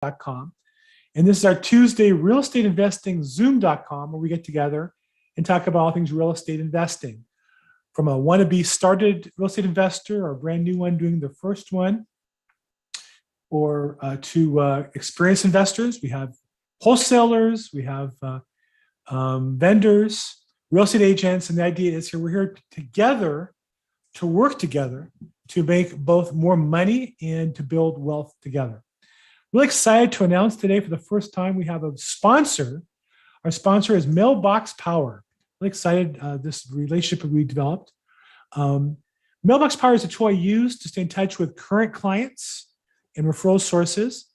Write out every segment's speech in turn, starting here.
LAProbate.com. And this is our Tuesday real estate investing Zoom.com, where we get together and talk about all things real estate investing. From a wannabe started real estate investor or a brand new one doing the first one, or to experienced investors. We have wholesalers, we have vendors, real estate agents. And the idea is we're here together to work together to make both more money and to build wealth together. Really excited to announce today for the first time we have a sponsor. Our sponsor is Mailbox Power. Really excited this relationship that we developed. Mailbox Power is a tool I use to stay in touch with current clients and referral sources.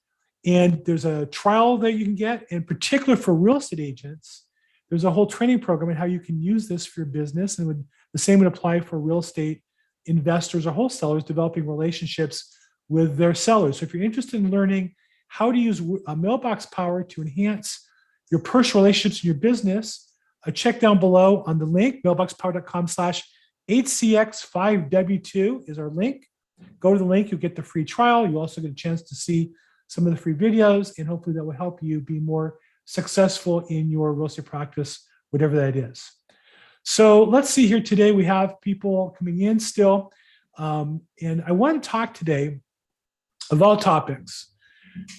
And there's a trial that you can get, in particular for real estate agents. There's a whole training program on how you can use this for your business. And the same would apply for real estate investors or wholesalers developing relationships with their sellers. So if you're interested in learning how to use Mailbox Power to enhance your personal relationships in your business, check down below on the link, mailboxpower.com/HCX5W2 is our link. Go to the link, you'll get the free trial. You also get a chance to see some of the free videos, and hopefully that will help you be more successful in your real estate practice, whatever that is. So let's see here today. We have people coming in still. And I want to talk today of all topics.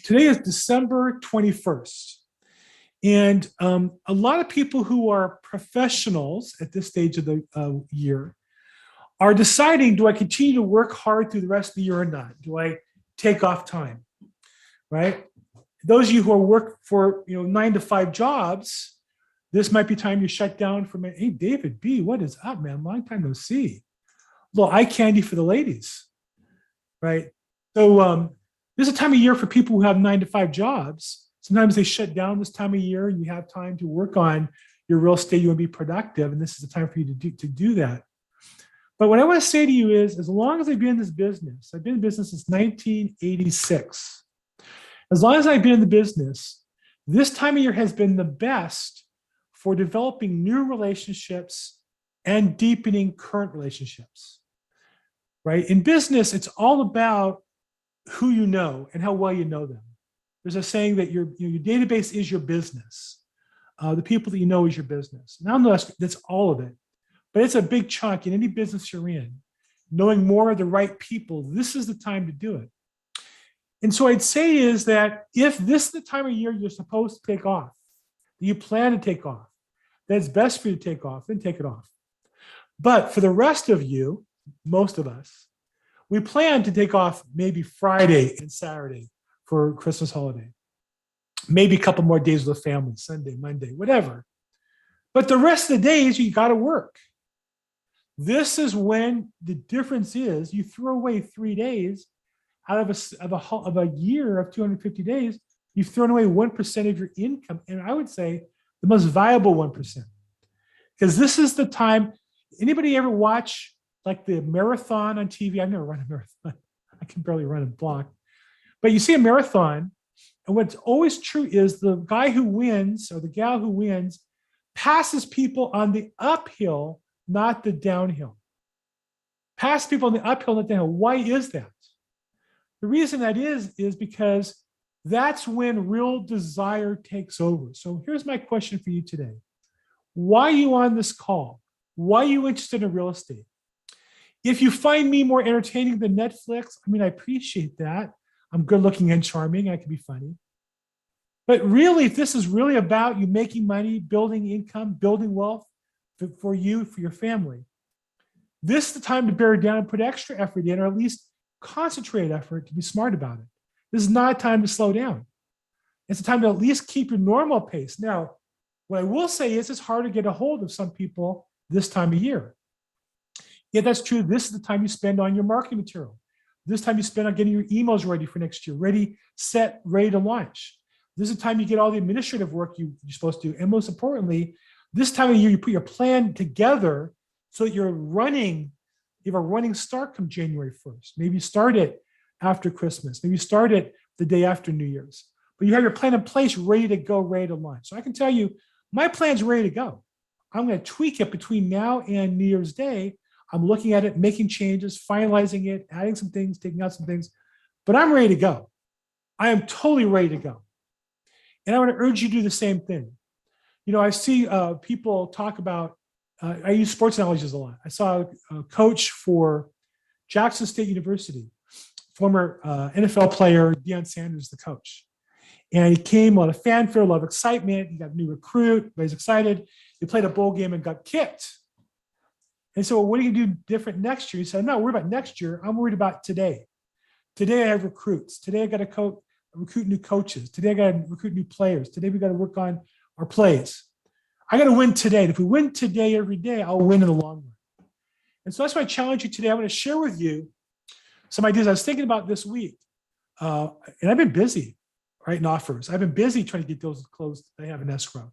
Today is December 21st. And a lot of people who are professionals at this stage of the year are deciding, do I continue to work hard through the rest of the year or not? Do I take off time, right? Those of you who are work for 9 to 5 jobs, this might be time you shut down for me. Hey, David B., what is up, man? Long time no see. A little eye candy for the ladies, right? So this is a time of year for people who have 9 to 5 jobs. Sometimes they shut down this time of year and you have time to work on your real estate. You want to be productive, and this is the time for you to do that. But what I want to say to you is, as long as I've been in this business, I've been in business since 1986. As long as I've been in the business, this time of year has been the best for developing new relationships and deepening current relationships, right? In business, it's all about who you know and how well you know them. There's a saying that your database is your business. The people that you know is your business. Nonetheless, that's all of it. But it's a big chunk in any business you're in. Knowing more of the right people, this is the time to do it. And so I'd say is that if this is the time of year you're supposed to take off, that you plan to take off, that's best for you to take off, then take it off. But for the rest of you, most of us, we plan to take off maybe Friday and Saturday for Christmas holiday. Maybe a couple more days with the family, Sunday, Monday, whatever. But the rest of the days, you got to work. This is when the difference is you throw away 3 days out of a year of 250 days, you've thrown away 1% of your income. And I would say the most viable 1%. Because this is the time. Anybody ever watch like the marathon on TV? I've never run a marathon. I can barely run a block. But you see a marathon, and what's always true is the guy who wins or the gal who wins passes people on the uphill, not the downhill. Pass people on the uphill, not the downhill. Why is that? The reason that is because that's when real desire takes over. So here's my question for you today. Why are you on this call? Why are you interested in real estate? If you find me more entertaining than Netflix, I appreciate that. I'm good looking and charming. I can be funny. But really, if this is really about you making money, building income, building wealth for you, for your family, this is the time to bear down and put extra effort in, or at least concentrate effort to be smart about it. This is not a time to slow down. It's a time to at least keep your normal pace. Now, what I will say is it's hard to get a hold of some people this time of year. Yeah, that's true. This is the time you spend on your marketing material. This time you spend on getting your emails ready for next year, ready, set, ready to launch. This is the time you get all the administrative work you're supposed to do. And most importantly, this time of year, you put your plan together so that you have a running start come January 1st. Maybe you start it after Christmas. Maybe you start it the day after New Year's. But you have your plan in place, ready to go, ready to launch. So I can tell you, my plan's ready to go. I'm going to tweak it between now and New Year's Day. I'm looking at it, making changes, finalizing it, adding some things, taking out some things, but I'm ready to go. I am totally ready to go. And I want to urge you to do the same thing. I see people talk about, I use sports analogies a lot. I saw a coach for Jackson State University, former NFL player, Deion Sanders, the coach. And he came on a fanfare, a lot of excitement. He got a new recruit, everybody's excited. He played a bowl game and got kicked. And so, what are you going to do different next year? He said, I'm not worried about next year. I'm worried about today. Today I have recruits. Today I got to recruit new coaches. Today I got to recruit new players. Today we got to work on our plays. I got to win today. And if we win today every day, I'll win in the long run. And so that's why I challenge you today. I'm going to share with you some ideas I was thinking about this week. And I've been busy writing offers. I've been busy trying to get those closed that I have in escrow.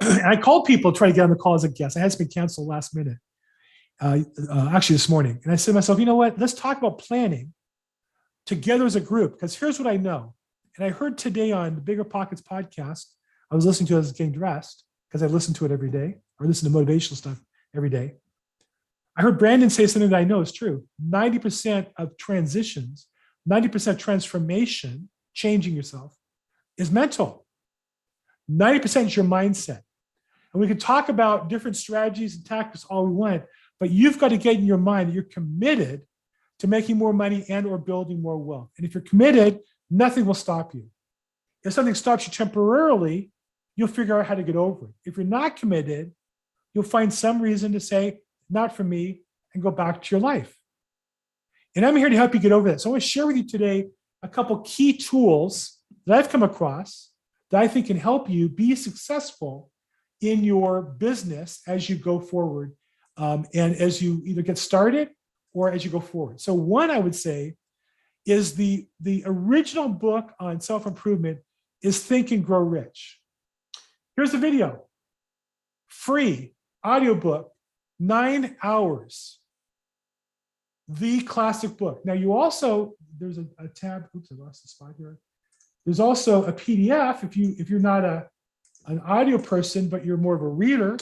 And I called people to try to get on the call as a guest. I had to be canceled last minute, actually this morning. And I said to myself, you know what? Let's talk about planning together as a group, because here's what I know. And I heard today on the Bigger Pockets podcast, I was listening to it as I was getting dressed, because I listen to it every day, or listen to motivational stuff every day. I heard Brandon say something that I know is true. 90% of transitions, 90% transformation, changing yourself, is mental. 90% is your mindset. And we can talk about different strategies and tactics all we want, but you've got to get in your mind that you're committed to making more money and or building more wealth. And if you're committed, nothing will stop you. If something stops you temporarily, you'll figure out how to get over it. If you're not committed, you'll find some reason to say, not for me, and go back to your life. And I'm here to help you get over that. So I want to share with you today a couple key tools that I've come across that I think can help you be successful in your business as you go forward, and as you either get started or as you go forward. So one, I would say, is the original book on self-improvement is Think and Grow Rich. Here's the video. Free audiobook, 9 hours. The classic book. Now you also, there's a tab, oops, I lost the spot here. There's also a PDF if you're not an audio person, but you're more of a reader,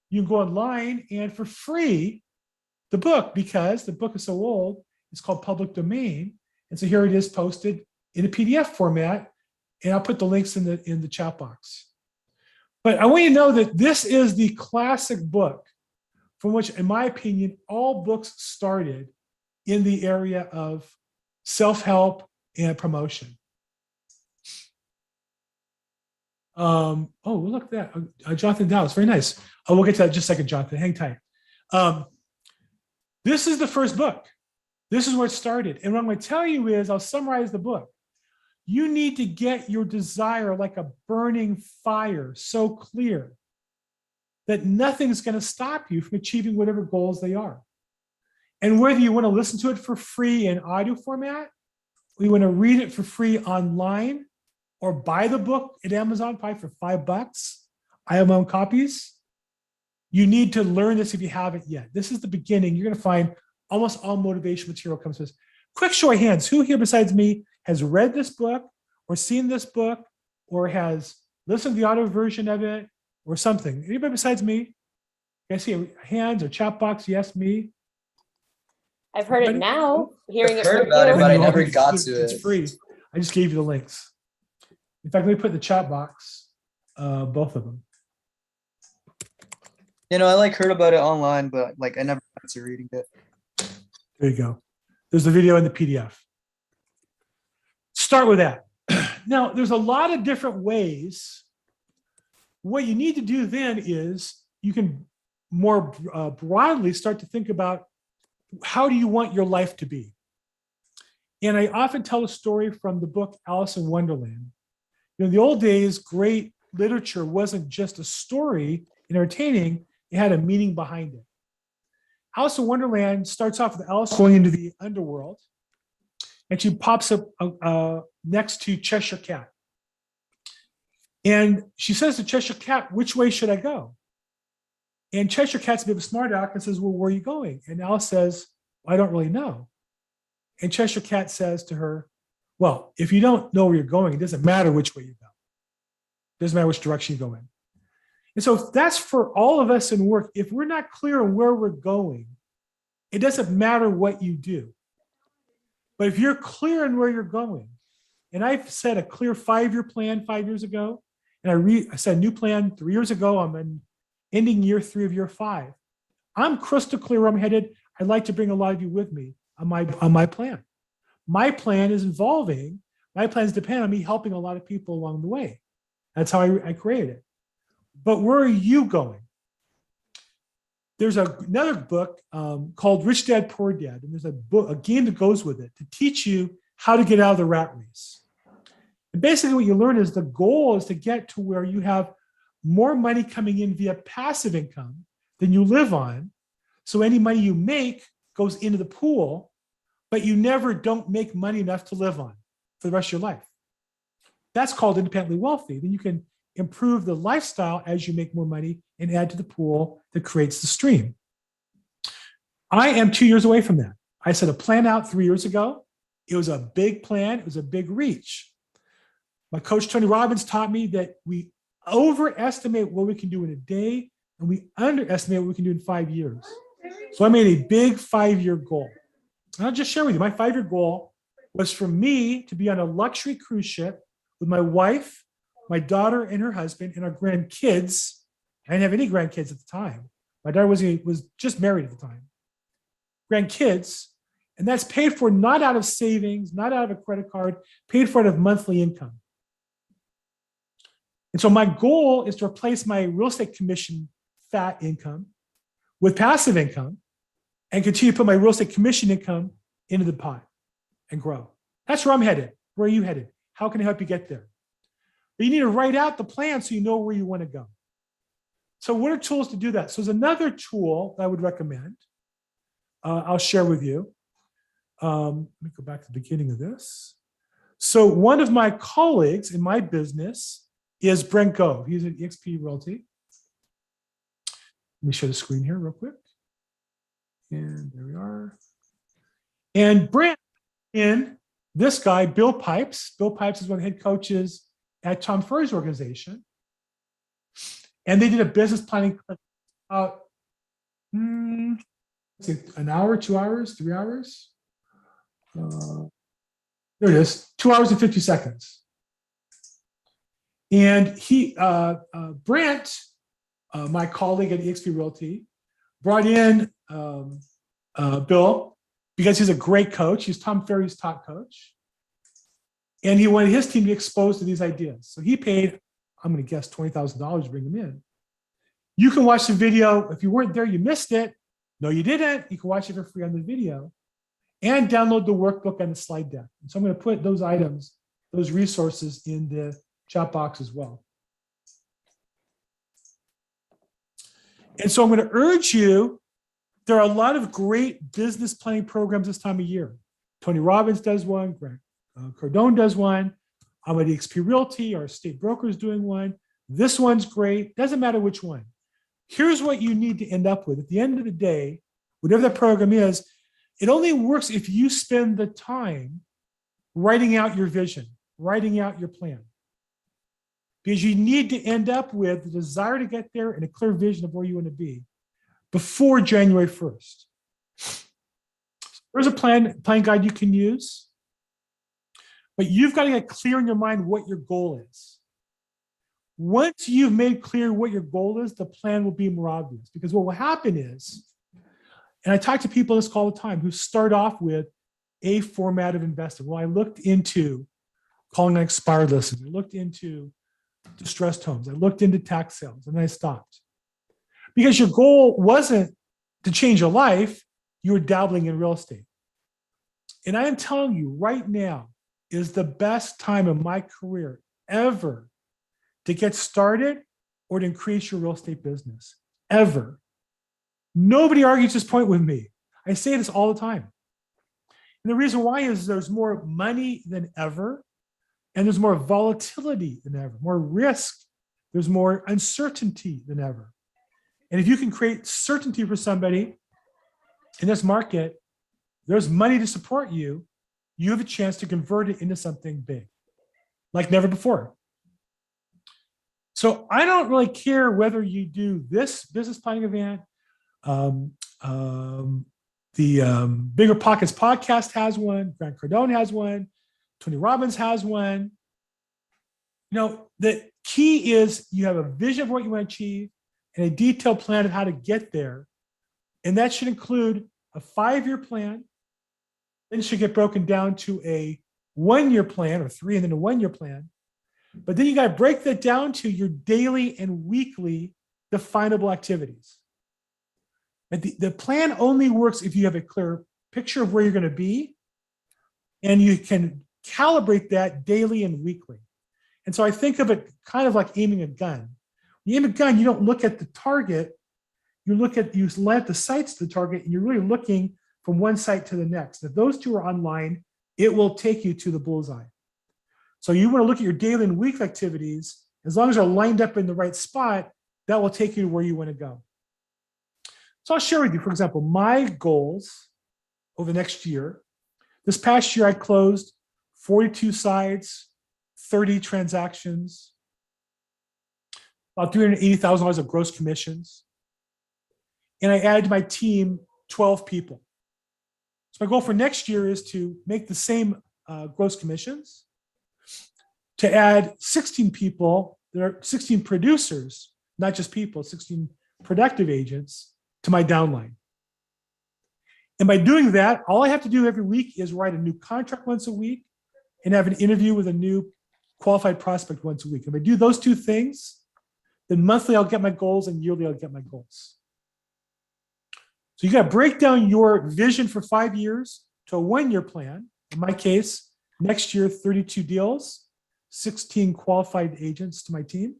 you can go online and for free, the book, because the book is so old, it's called Public Domain. And so here it is posted in a PDF format, and I'll put the links in the chat box. But I want you to know that this is the classic book from which, in my opinion, all books started in the area of self-help and promotion. Oh, look at that. Jonathan Dallas, very nice. Oh, we'll get to that in just a second, Jonathan. Hang tight. This is the first book. This is where it started. And what I'm going to tell you is, I'll summarize the book. You need to get your desire like a burning fire so clear that nothing's going to stop you from achieving whatever goals they are. And whether you want to listen to it for free in audio format, or you want to read it for free online, or buy the book at Amazon probably for $5. I have my own copies. You need to learn this if you haven't yet. This is the beginning. You're going to find almost all motivation material comes to this. Quick show of hands. Who here besides me has read this book or seen this book or has listened to the audio version of it or something? Anybody besides me? I see hands or chat box. Yes, me. I've heard it now. Hearing it heard from about it, you. but I never got to it. It's free. I just gave you the links. In fact, let me put in the chat box, both of them. You know, I heard about it online, but I never got to reading it. There you go. There's the video and the PDF. Start with that. Now, there's a lot of different ways. What you need to do then is you can more broadly start to think about, how do you want your life to be? And I often tell a story from the book Alice in Wonderland. In the old days, great literature wasn't just a story and entertaining, it had a meaning behind it. Alice in Wonderland starts off with Alice going into the underworld, and she pops up next to Cheshire Cat. And she says to Cheshire Cat, which way should I go? And Cheshire Cat's a bit of a smart aleck and says, well, where are you going? And Alice says, I don't really know. And Cheshire Cat says to her, well, if you don't know where you're going, it doesn't matter which way you go. It doesn't matter which direction you go in. And so that's for all of us in work. If we're not clear on where we're going, it doesn't matter what you do. But if you're clear on where you're going, And I've set a clear 5-year plan 5 years ago. And I set a new plan 3 years ago. I'm in ending year 3 of year 5. I'm crystal clear where I'm headed. I'd like to bring a lot of you with me on my plan. My plan is my plans depend on me helping a lot of people along the way. That's how I created it. But where are you going? There's another book called Rich Dad, Poor Dad. And there's a game that goes with it to teach you how to get out of the rat race. And basically what you learn is the goal is to get to where you have more money coming in via passive income than you live on. So any money you make goes into the pool, but you never don't make money enough to live on for the rest of your life. That's called independently wealthy. Then you can improve the lifestyle as you make more money and add to the pool that creates the stream. I am 2 years away from that. I set a plan out 3 years ago. It was a big plan. It was a big reach. My coach, Tony Robbins, taught me that we overestimate what we can do in a day and we underestimate what we can do in 5 years. So I made a big 5-year goal. And I'll just share with you, my 5-year goal was for me to be on a luxury cruise ship with my wife, my daughter and her husband, and our grandkids. I didn't have any grandkids at the time. My daughter was just married at the time. Grandkids, and that's paid for not out of savings, not out of a credit card, paid for out of monthly income. And so my goal is to replace my real estate commission fat income with passive income and continue to put my real estate commission income into the pot and grow. That's where I'm headed. Where are you headed? How can I help you get there? But you need to write out the plan so you know where you want to go. So what are tools to do that? So there's another tool that I would recommend. I'll share with you. Let me go back to the beginning of this. So one of my colleagues in my business is Brent Gove. He's at eXp Realty. Let me share the screen here real quick. And there we are. And Brent in this guy, Bill Pipes. Bill Pipes is one of the head coaches at Tom Ferry's organization. And they did a business planning about an hour, 2 hours, 3 hours. There it is, 2 hours and 50 seconds. And Brent, my colleague at eXp Realty, brought in Bill because he's a great coach. He's Tom Ferry's top coach. And he wanted his team to be exposed to these ideas. So he paid, I'm going to guess, $20,000 to bring them in. You can watch the video. If you weren't there, you missed it. No, you didn't. You can watch it for free on the video and download the workbook and the slide deck. And so I'm going to put those items, those resources in the chat box as well. And so I'm going to urge you, there are a lot of great business planning programs this time of year. Tony Robbins does one, Grant Cardone does one. I'm at eXp Realty, our state broker is doing one. This one's great, doesn't matter which one. Here's what you need to end up with. At the end of the day, whatever that program is, it only works if you spend the time writing out your vision, writing out your plan. Because you need to end up with the desire to get there and a clear vision of where you want to be before January 1st. There's a plan guide you can use, but you've got to get clear in your mind what your goal is. Once you've made clear what your goal is, the plan will be more obvious. Because what will happen is, and I talk to people this all the time who start off with a format of investing. Well, I looked into calling on expired listings. I looked into distressed homes. I looked into tax sales, and then I stopped. Because your goal wasn't to change your life, you were dabbling in real estate. And I am telling you right now is the best time of my career ever to get started or to increase your real estate business, ever. Nobody argues this point with me. I say this all the time. And the reason why is there's more money than ever, and there's more volatility than ever, more risk, there's more uncertainty than ever. And if you can create certainty for somebody in this market, there's money to support you, you have a chance to convert it into something big, like never before. So I don't really care whether you do this business planning event. The Bigger Pockets podcast has one. Grant Cardone has one. Tony Robbins has one. The key is you have a vision of what you want to achieve and a detailed plan of how to get there. And that should include a 5-year plan. Then it should get broken down to a 1-year plan, or 3 and then a 1-year plan. But then you got to break that down to your daily and weekly definable activities. And the plan only works if you have a clear picture of where you're going to be, and you can calibrate that daily and weekly. And so I think of it kind of like aiming a gun. When you aim a gun, you don't look at the target. You land the sights to the target, and you're really looking from one sight to the next. If those two are online, it will take you to the bullseye. So you want to look at your daily and weekly activities. As long as they're lined up in the right spot, that will take you to where you want to go. So I'll share with you, for example, my goals over the next year. This past year, I closed 42 sides, 30 transactions, about $380,000 of gross commissions. And I added to my team 12 people. So my goal for next year is to make the same gross commissions, to add 16 people, there are 16 producers, not just people, 16 productive agents to my downline. And by doing that, all I have to do every week is write a new contract once a week and have an interview with a new qualified prospect once a week. If I do those two things, then monthly I'll get my goals and yearly I'll get my goals. So you got to break down your vision for 5 years to a 1-year plan. In my case, next year, 32 deals, 16 qualified agents to my team.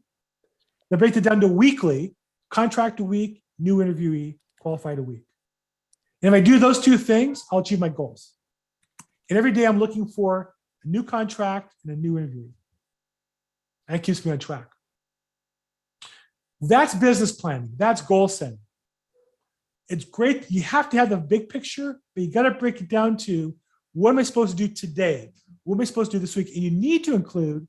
Then break it down to weekly, contract a week, new interviewee, qualified a week. And if I do those two things, I'll achieve my goals. And every day I'm looking for a new contract and a new interviewee. And it keeps me on track. That's business planning. That's goal setting. It's great. You have to have the big picture, but you got to break it down to what am I supposed to do today? What am I supposed to do this week? And you need to include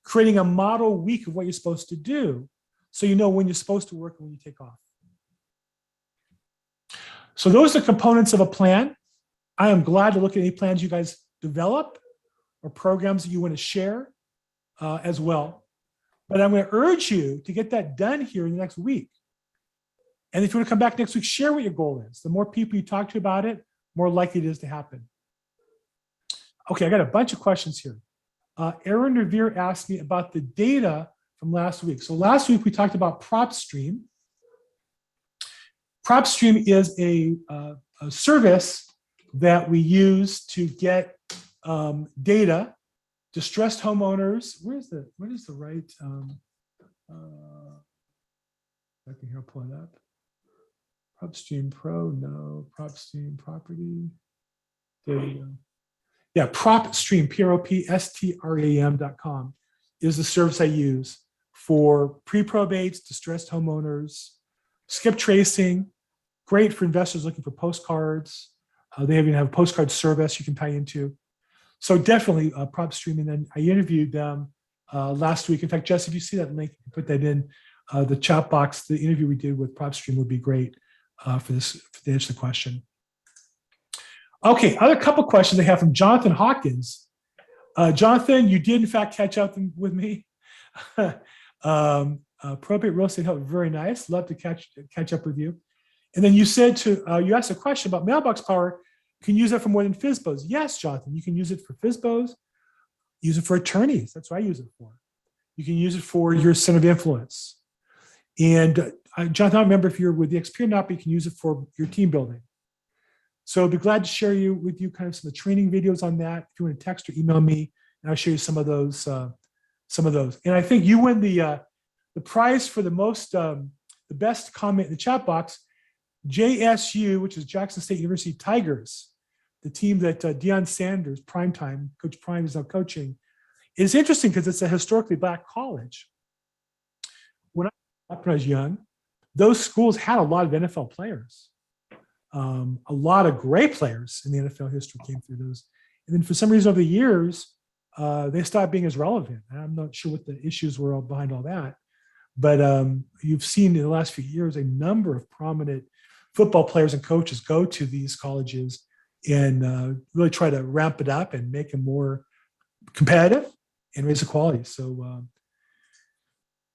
creating a model week of what you're supposed to do so you know when you're supposed to work and when you take off. So those are components of a plan. I am glad to look at any plans you guys develop or programs that you want to share as well. But I'm going to urge you to get that done here in the next week. And if you want to come back next week, share what your goal is. The more people you talk to about it, more likely it is to happen. Okay, I got a bunch of questions here. Aaron Revere asked me about the data from last week. So last week we talked about PropStream. PropStream is a service that we use to get data, distressed homeowners. What is the right? I can here pull it up. PropStream Pro, no. PropStream Property. There you go. Yeah, PropStream, PropStram.com is the service I use for pre-probates, distressed homeowners, skip tracing, great for investors looking for postcards. They even have a postcard service you can tie into. So definitely PropStream. And then I interviewed them last week. In fact, Jess, if you see that link, you can put that in the chat box. The interview we did with PropStream would be great for to answer the question. Okay, other couple questions I have from Jonathan Hawkins. Jonathan, you did in fact catch up with me. Probate real estate help, very nice. Love to catch up with you. And then you said you asked a question about mailbox power. Can you use that for more than FSBOs? Yes, Jonathan, you can use it for FSBOs. Use it for attorneys. That's what I use it for. You can use it for your center of influence. And Jonathan, I don't remember if you're with the XP or not, but you can use it for your team building. So I'd be glad to share with you kind of some of the training videos on that. If you want to text or email me, and I'll show you some of those. And I think you win the prize for the best comment in the chat box. JSU, which is Jackson State University Tigers, the team that Deion Sanders, Primetime, Coach Prime is now coaching. It's interesting because it's a historically black college. When I was young, those schools had a lot of NFL players. A lot of great players in the NFL history came through those. And then for some reason over the years, they stopped being as relevant. I'm not sure what the issues were behind all that. But you've seen in the last few years a number of prominent football players and coaches go to these colleges and really try to ramp it up and make them more competitive and raise the quality. So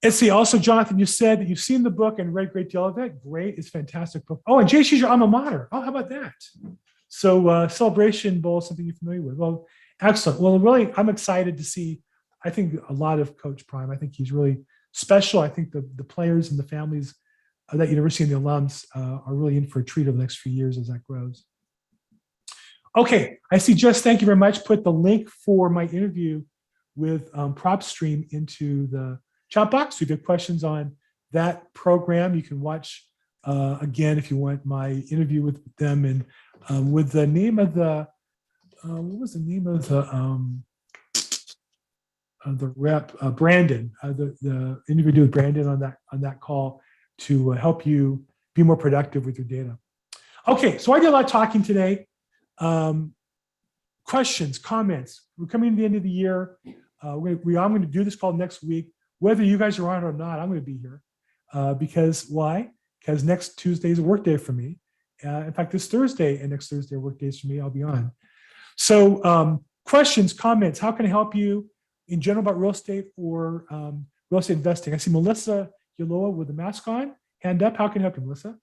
let's see. Also, Jonathan, you said that you've seen the book and read a great deal of it. Great. It's a fantastic book. Oh, and JC's your alma mater. Oh, how about that? So Celebration Bowl is something you're familiar with. Well, excellent. Well, really, I'm excited to see, I think, a lot of Coach Prime. I think he's really special. I think the players and the families of that university and the alums are really in for a treat over the next few years as that grows. Okay, I see Jess, thank you very much. Put the link for my interview with PropStream into the chat box. If you have questions on that program, you can watch again if you want my interview with them, and with the name of the, what was the name of the rep, Brandon, the interview with Brandon on that call to help you be more productive with your data. Okay, so I did a lot of talking today. Questions, comments. We're coming to the end of the year. I'm going to do this call next week. Whether you guys are on it or not, I'm going to be here. Because why? Because next Tuesday is a work day for me. In fact, this Thursday and next Thursday are work days for me. I'll be on. So questions, comments, how can I help you in general about real estate or real estate investing? I see Melissa Yaloa with the mask on. Hand up. How can I help you, Melissa?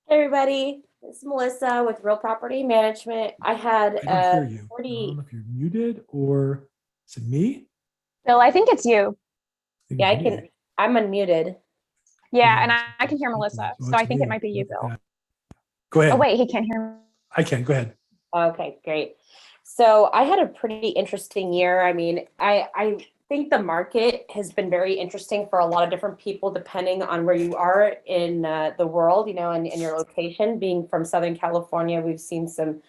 Hey everybody, it's Melissa with Real Property Management. I had I don't hear you. I don't know if you're muted or is it me? Bill, I think it's you. Yeah, I'm unmuted. Yeah, and I can hear Melissa, so I think it might be you, Bill. Go ahead. Oh wait, he can't hear me. I can. Go ahead. Okay, great. So I had a pretty interesting year. I mean, I think the market has been very interesting for a lot of different people, depending on where you are in the world, and your location. Being from Southern California, we've seen some,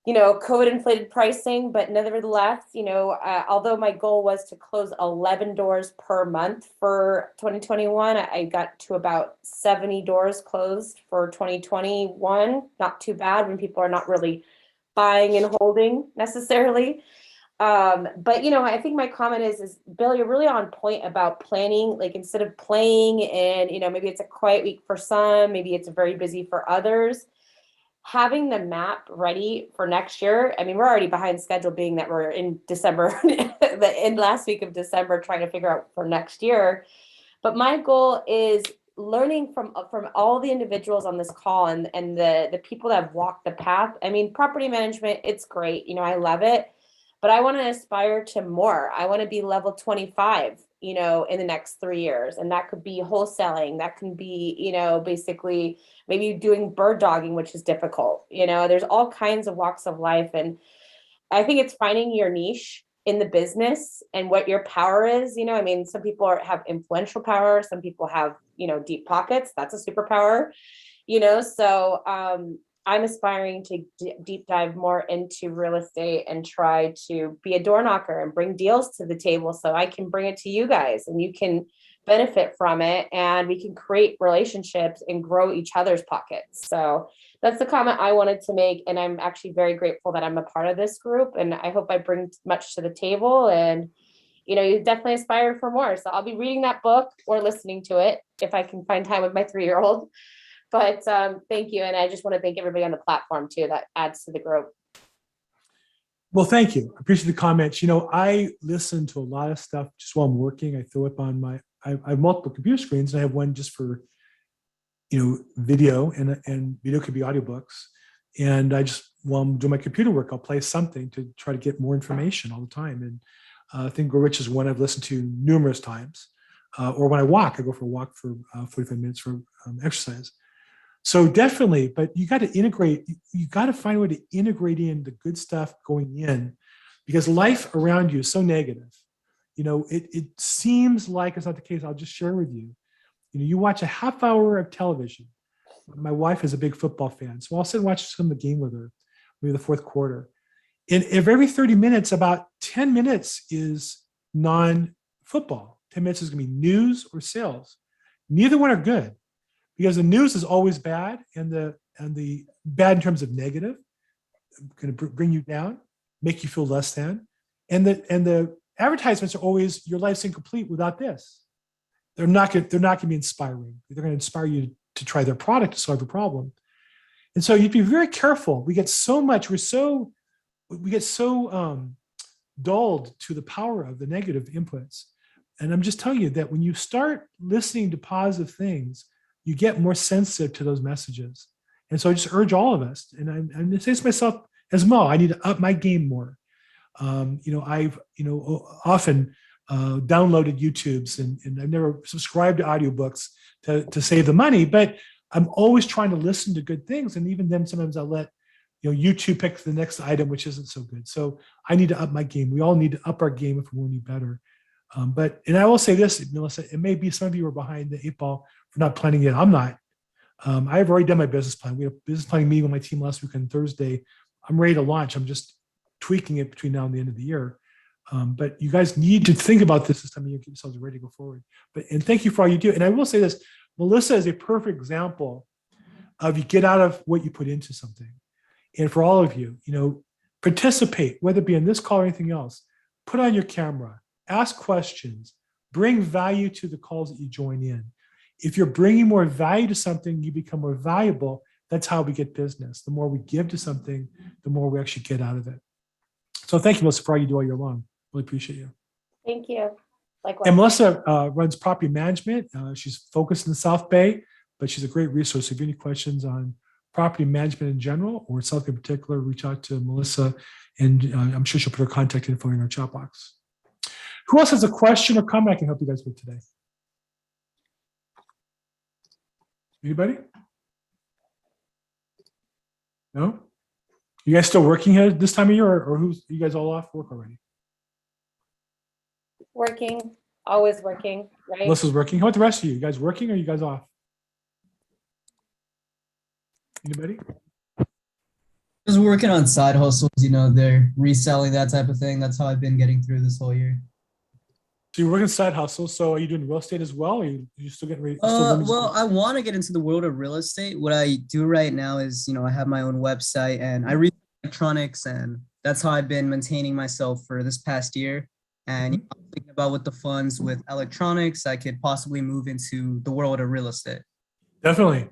COVID inflated pricing, but nevertheless, although my goal was to close 11 doors per month for 2021, I got to about 70 doors closed for 2021. Not too bad when people are not really buying and holding necessarily. But I think my comment is Bill, you're really on point about planning. Like, instead of playing and maybe it's a quiet week for some, maybe it's very busy for others, having the map ready for next year. I mean, we're already behind schedule, being that we're in December, in last week of December, trying to figure out for next year. But my goal is learning from all the individuals on this call and the people that have walked the path. I mean, property management, it's great. I love it. But I want to aspire to more. I want to be level 25, in the next 3 years. And that could be wholesaling. That can be, basically maybe doing bird dogging, which is difficult. There's all kinds of walks of life. And I think it's finding your niche in the business and what your power is. I mean, some people have influential power. Some people have, deep pockets. That's a superpower, so I'm aspiring to deep dive more into real estate and try to be a door knocker and bring deals to the table so I can bring it to you guys and you can benefit from it and we can create relationships and grow each other's pockets. So that's the comment I wanted to make. And I'm actually very grateful that I'm a part of this group, and I hope I bring much to the table, and you definitely aspire for more. So I'll be reading that book or listening to it if I can find time with my 3-year-old. But thank you. And I just want to thank everybody on the platform too, that adds to the group. Well, thank you. I appreciate the comments. I listen to a lot of stuff just while I'm working. I throw up on I have multiple computer screens, and I have one just for, video, and video could be audiobooks. And I just, while I'm doing my computer work, I'll play something to try to get more information all the time. And I think Go Rich is one I've listened to numerous times. Or when I walk, I go for a walk for 45 minutes for exercise. So definitely, but you got to integrate, you got to find a way to integrate in the good stuff going in, because life around you is so negative. It seems like it's not the case. I'll just share with you. You watch a half hour of television. My wife is a big football fan, so I'll sit and watch some of the game with her, maybe the fourth quarter. And if every 30 minutes, about 10 minutes is non-football. 10 minutes is going to be news or sales. Neither one are good, because the news is always bad, and the bad in terms of negative, going to bring you down, make you feel less than, and the advertisements are always, your life's incomplete without this. They're not going to be inspiring. They're going to inspire you to try their product to solve a problem. And so you'd be very careful. We get so dulled to the power of the negative inputs. And I'm just telling you that when you start listening to positive things, you get more sensitive to those messages. And so I just urge all of us, and I'm saying to myself as well, I need to up my game more. I've often downloaded YouTubes, and I've never subscribed to audiobooks to save the money, but I'm always trying to listen to good things. And even then, sometimes I'll let YouTube pick the next item, which isn't so good. So I need to up my game. We all need to up our game if we want to be better. And I will say this, Melissa, it may be some of you are behind the 8 ball for not planning yet. I'm not. I've already done my business plan. We have a business planning meeting with my team last week on Thursday. I'm ready to launch. I'm just tweaking it between now and the end of the year. But you guys need to think about this time of year, get yourselves ready to go forward. And thank you for all you do. And I will say this, Melissa is a perfect example of you get out of what you put into something. And for all of you, participate, whether it be in this call or anything else, put on your camera, ask questions, bring value to the calls that you join in. If you're bringing more value to something, you become more valuable. That's how we get business. The more we give to something, the more we actually get out of it. So thank you, Melissa, for all you do all year long. Really appreciate you. Thank you. Likewise. And Melissa runs property management. She's focused in the South Bay, but she's a great resource. If you have any questions on property management in general or South Bay in particular, reach out to Melissa, and I'm sure she'll put her contact info in our chat box. Who else has a question or comment I can help you guys with today? Anybody? No? You guys still working here this time of year, or who's you guys all off work already? Working, always working, right? Melissa's working. How about the rest of you? You guys working or you guys off? Anybody? Just working on side hustles, they're reselling, that type of thing. That's how I've been getting through this whole year. So you're working side hustles. So are you doing real estate as well? Or are you still getting ready? Well, I want to get into the world of real estate. What I do right now is, I have my own website and I read electronics, and that's how I've been maintaining myself for this past year. And I'm thinking about with the funds with electronics, I could possibly move into the world of real estate. Definitely.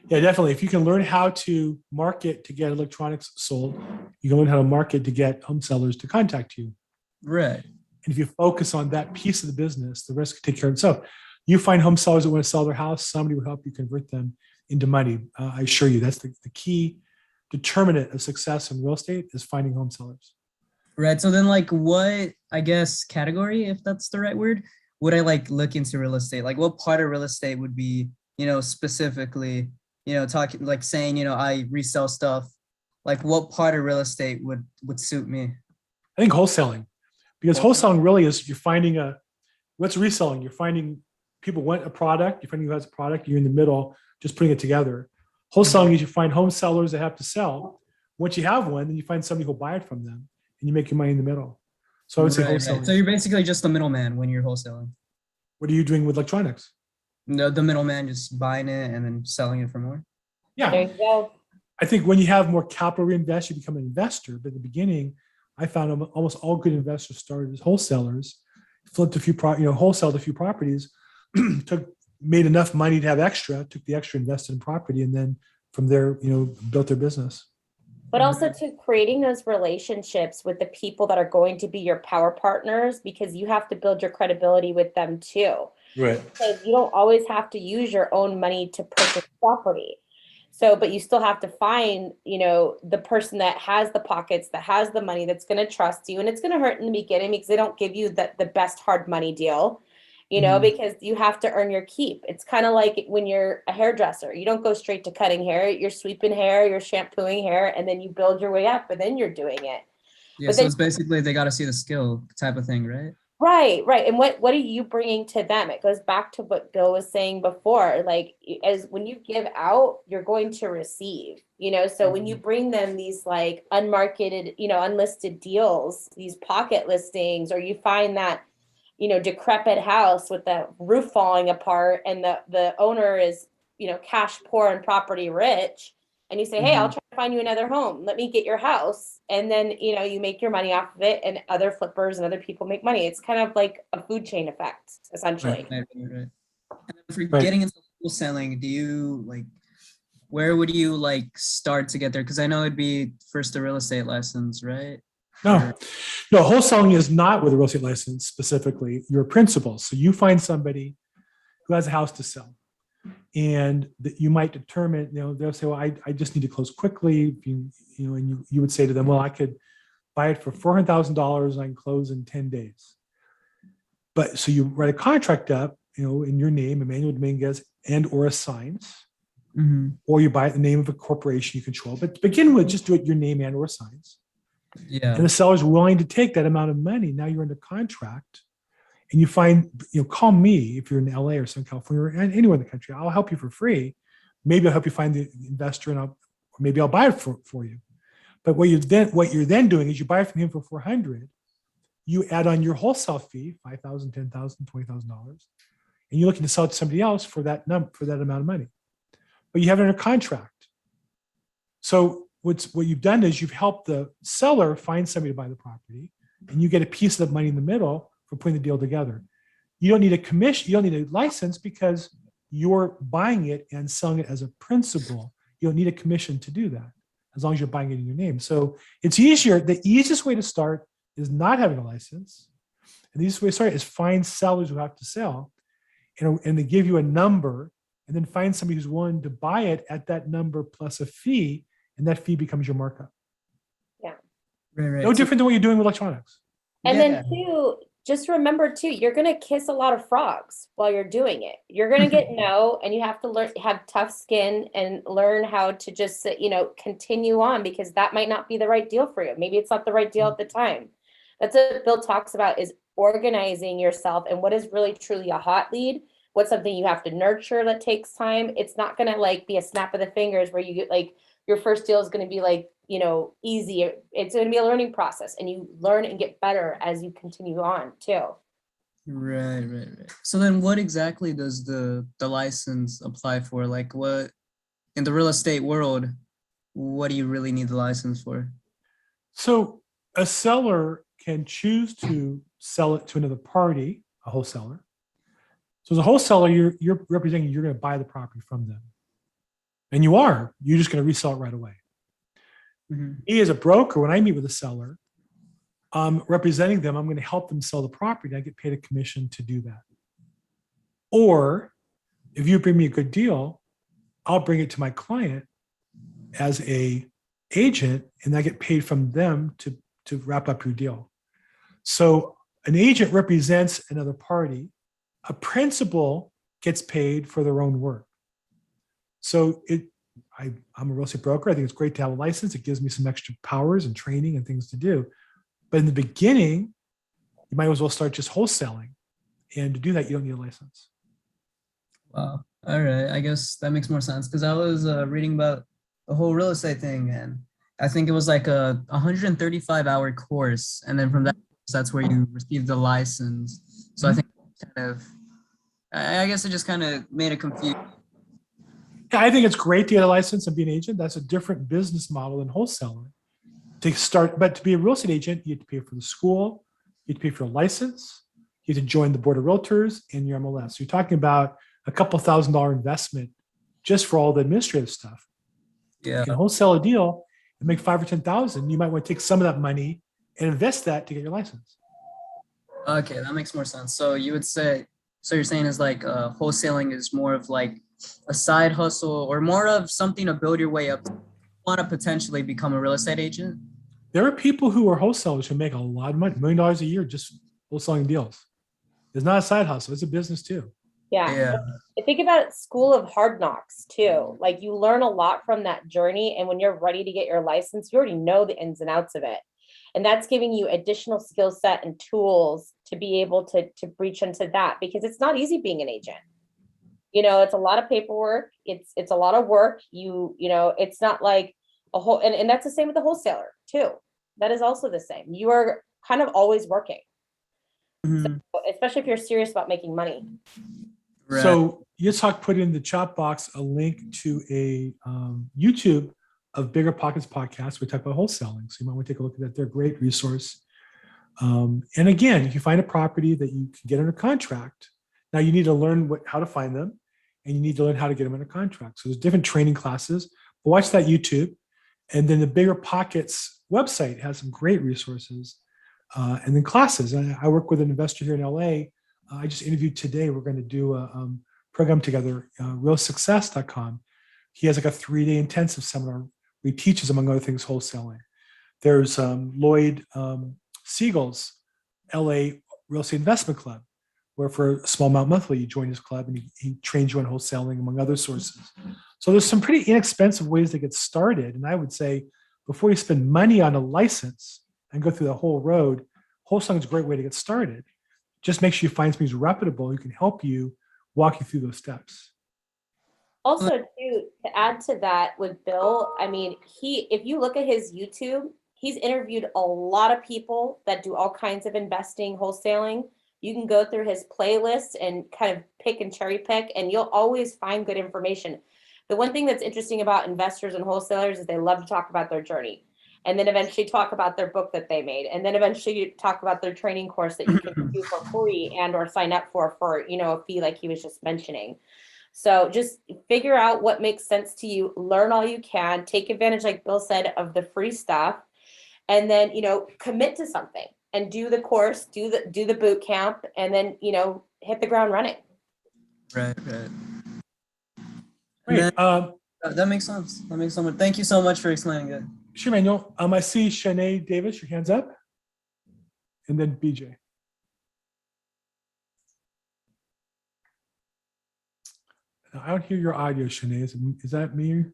Yeah, definitely. If you can learn how to market to get electronics sold, you can learn how to market to get home sellers to contact you. Right. And if you focus on that piece of the business, the rest can take care of itself. You find home sellers that want to sell their house, somebody will help you convert them into money. I assure you, that's the key determinant of success in real estate is finding home sellers. Right. So then what, I guess, category, if that's the right word, would I look into real estate? What part of real estate would be, specifically, talking, saying, I resell stuff, what part of real estate would suit me? I think wholesaling, because wholesaling really is you're finding what's reselling? You're finding people want a product, you're finding who has a product, you're in the middle, just putting it together. Wholesaling is you find home sellers that have to sell. Once you have one, then you find somebody who'll buy it from them and you make your money in the middle. So I would say wholesaling. Right. So you're basically just the middleman when you're wholesaling. What are you doing with electronics? No, the middleman just buying it and then selling it for more. Yeah. There you go. I think when you have more capital reinvest, you become an investor. But in the beginning, I found almost all good investors started as wholesalers, flipped a few, wholesaled a few properties, made enough money to have extra, took the extra, invested in property, and then from there, built their business. But also to creating those relationships with the people that are going to be your power partners, because you have to build your credibility with them too. Right. Because you don't always have to use your own money to purchase property. So, but you still have to find, the person that has the pockets, that has the money, that's going to trust you. And it's going to hurt in the beginning because they don't give you the best hard money deal, because you have to earn your keep. It's kind of like when you're a hairdresser, you don't go straight to cutting hair, you're sweeping hair, you're shampooing hair, and then you build your way up and then you're doing it. Yeah, so it's basically they got to see the skill type of thing, right? Right. And what are you bringing to them? It goes back to what Bill was saying before. As when you give out, you're going to receive, so when you bring them these unmarketed, unlisted deals, these pocket listings, or you find that, decrepit house with the roof falling apart and the owner is, cash poor and property rich. And you say, hey, I'll try to find you another home. Let me get your house. And then, you make your money off of it and other flippers and other people make money. It's kind of like a food chain effect, essentially. Right. And then for getting into wholesaling, do you where would you start to get there? Because I know it'd be first the real estate license, right? No, no, wholesaling is not with a real estate license specifically. You're a principal. So you find somebody who has a house to sell. And that you might determine, they'll say, well, I just need to close quickly. And you would say to them, well, I could buy it for $400,000 and I can close in 10 days. But so you write a contract up, in your name, Emmanuel Dominguez, and or assigns, or you buy it in the name of a corporation you control. But to begin with, just do it your name and or assigns. Yeah. And the seller's willing to take that amount of money. Now you're under contract. And you find, call me if you're in LA or Southern California or anywhere in the country. I'll help you for free. Maybe I'll help you find the investor, or maybe I'll buy it for you. But what you're then doing is you buy it from him for $400. You add on your wholesale fee, $5,000, $10,000, $20,000, and you're looking to sell it to somebody else for that amount of money. But you have it under contract. So what you've done is you've helped the seller find somebody to buy the property, and you get a piece of the money in the middle for putting the deal together. You don't need a commission, you don't need a license because you're buying it and selling it as a principal. You don't need a commission to do that as long as you're buying it in your name. So it's easier. The easiest way to start is not having a license. And the easiest way to start is find sellers who have to sell, and they give you a number, and then find somebody who's willing to buy it at that number plus a fee, and that fee becomes your markup. Yeah. Right. No different than what you're doing with electronics. And then too, just remember too, you're going to kiss a lot of frogs while you're doing it. You're going to get no, and you have to have tough skin and learn how to just, continue on, because that might not be the right deal for you. Maybe it's not the right deal at the time. That's what Bill talks about, is organizing yourself and what is really truly a hot lead. What's something you have to nurture that takes time. It's not going to be a snap of the fingers where you get your first deal is going to be easy. It's going to be a learning process, and you learn and get better as you continue on too. Right. So then what exactly does the license apply for? What in the real estate world, what do you really need the license for? So a seller can choose to sell it to another party, a wholesaler. So as a wholesaler, you're representing, you're going to buy the property from them. And you're just going to resell it right away. Me as a broker, when I meet with a seller, representing them, I'm going to help them sell the property. I get paid a commission to do that. Or if you bring me a good deal, I'll bring it to my client as a agent, and I get paid from them to wrap up your deal. So an agent represents another party. A principal gets paid for their own work. So I'm a real estate broker. I think it's great to have a license. It gives me some extra powers and training and things to do. But in the beginning, you might as well start just wholesaling. And to do that, you don't need a license. Wow. All right. I guess that makes more sense, because I was reading about the whole real estate thing, and I think it was like a 135-hour course. And then from that's where you receive the license. So I think I guess it just kind of made it confusing. Yeah, I think it's great to get a license and be an agent. That's a different business model than wholesaler. But to be a real estate agent, you have to pay for the school, you have to pay for a license, you have to join the board of realtors and your MLS. So you're talking about a couple $1,000 investment just for all the administrative stuff. Yeah. You can wholesale a deal and make $5,000 or $10,000. You might want to take some of that money and invest that to get your license. Okay, that makes more sense. So you would say, you're saying is wholesaling is more of a side hustle, or more of something to build your way up. You want to potentially become a real estate agent? There are people who are wholesalers who make a lot of money, $1 million a year, just wholesaling deals. It's not a side hustle. It's a business too. Yeah. I think about it, school of hard knocks too. You learn a lot from that journey. And when you're ready to get your license, you already know the ins and outs of it. And that's giving you additional skill set and tools to be able to breach into that, because it's not easy being an agent. It's a lot of paperwork. It's a lot of work. It's not like a whole, and that's the same with the wholesaler too. That is also the same. You are kind of always working, so, especially if you're serious about making money. Right. So Yitzhak put in the chat box a link to a YouTube of Bigger Pockets podcast. We talk about wholesaling. So you might want to take a look at that. They're a great resource. And again, if you find a property that you can get under contract, now you need to learn how to find them, and you need to learn how to get them under contract. So there's different training classes. But watch that YouTube. And then the Bigger Pockets website has some great resources. And then classes. I work with an investor here in LA. I just interviewed today. We're going to do a program together, realsuccess.com. He has like a 3-day intensive seminar where he teaches, among other things, wholesaling. There's Lloyd Siegel's LA Real Estate Investment Club, where for a small amount monthly, you join his club and he trains you on wholesaling, among other sources. So there's some pretty inexpensive ways to get started. And I would say before you spend money on a license and go through the whole road, wholesaling is a great way to get started. Just make sure you find somebody who's reputable who can help you walk you through those steps. Also, too, to add to that with Bill, I mean, if you look at his YouTube, he's interviewed a lot of people that do all kinds of investing, wholesaling. You can go through his playlist and kind of pick and cherry pick, and you'll always find good information. The one thing that's interesting about investors and wholesalers is they love to talk about their journey, and then eventually talk about their book that they made, and then eventually talk about their training course that you can do for free and or sign up for a fee like he was just mentioning. So just figure out what makes sense to you, learn all you can, take advantage, like Bill said, of the free stuff, and then, commit to something and do the course, do the boot camp, and then, hit the ground running. Right. Great. That makes sense. That makes so much. Thank you so much for explaining it. Sure, Manuel. I see Shanae Davis, your hand's up. And then BJ. I don't hear your audio, Shanae. Is that me?